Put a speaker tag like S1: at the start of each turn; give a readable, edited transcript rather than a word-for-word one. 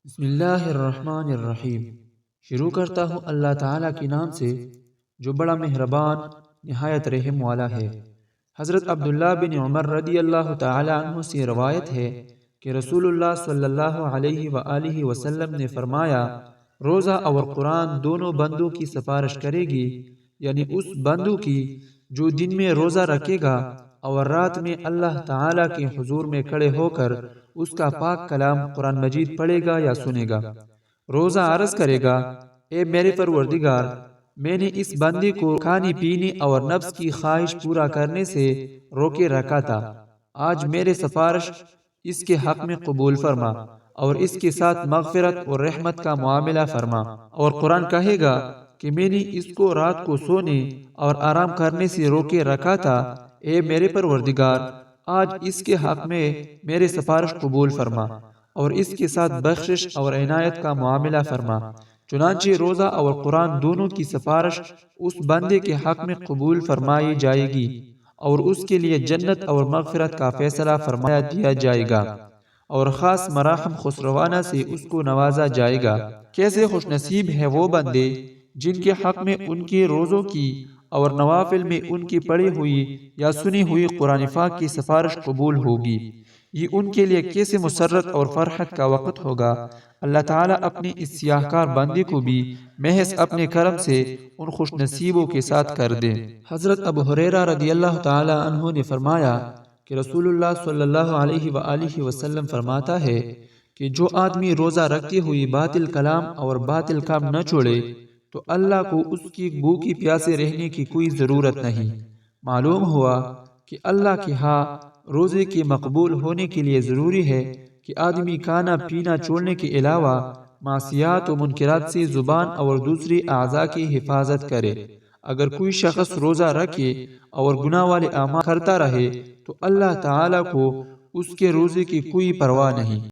S1: بسم اللہ الرحمن الرحیم۔ شروع کرتا ہوں اللہ تعالیٰ کے نام سے جو بڑا مہربان نہایت رحم والا ہے۔ حضرت عبداللہ بن عمر رضی اللہ تعالیٰ عنہ سے روایت ہے کہ رسول اللہ صلی اللہ علیہ وآلہ وسلم نے فرمایا، روزہ اور قرآن دونوں بندوں کی سفارش کرے گی، یعنی اس بندوں کی جو دن میں روزہ رکھے گا اور رات میں اللہ تعالیٰ کے حضور میں کھڑے ہو کر اس کا پاک کلام قرآن مجید پڑھے گا یا سنے گا۔ روزہ عرض کرے گا، اے میرے پروردگار، میں نے اس بندے کو کھانے پینے اور نفس کی خواہش پورا کرنے سے روکے رکھا تھا، آج میرے سفارش اس کے حق میں قبول فرما اور اس کے ساتھ مغفرت اور رحمت کا معاملہ فرما۔ اور قرآن کہے گا کہ میں نے اس کو رات کو سونے اور آرام کرنے سے روکے رکھا تھا، اے میرے پروردگار، آج اس کے حق میں میرے سفارش قبول فرما اور اس کے ساتھ بخشش اور عنایت کا معاملہ فرما۔ چنانچہ روزہ اور قرآن دونوں کی سفارش اس بندے کے حق میں قبول فرمائی جائے گی اور اس کے لیے جنت اور مغفرت کا فیصلہ فرمایا دیا جائے گا اور خاص مراحم خسروانہ سے اس کو نوازا جائے گا۔ کیسے خوش نصیب ہے وہ بندے جن کے حق میں ان کے روزوں کی اور نوافل میں ان کی پڑھی ہوئی یا سنی ہوئی قرآن پاک کی سفارش قبول ہوگی۔ یہ ان کے لیے کیسے مسرت اور فرحت کا وقت ہوگا۔ اللہ تعالیٰ اپنے اس سیاہکار بندے کو بھی محض اپنے کرم سے ان خوش نصیبوں کے ساتھ کر دے۔ حضرت ابو ہریرہ رضی اللہ تعالیٰ عنہ نے فرمایا کہ رسول اللہ صلی اللہ علیہ وآلہ وسلم فرماتا ہے کہ جو آدمی روزہ رکھتے ہوئی باطل کلام اور باطل کام نہ چھوڑے تو اللہ کو اس کی بھوکی پیاسے رہنے کی کوئی ضرورت نہیں۔ معلوم ہوا کہ اللہ کے ہاں روزے کے مقبول ہونے کے لیے ضروری ہے کہ آدمی کھانا پینا چھوڑنے کے علاوہ معصیات و منکرات سے زبان اور دوسری اعضاء کی حفاظت کرے۔ اگر کوئی شخص روزہ رکھے اور گناہ والے اعمال کرتا رہے تو اللہ تعالیٰ کو اس کے روزے کی کوئی پرواہ نہیں۔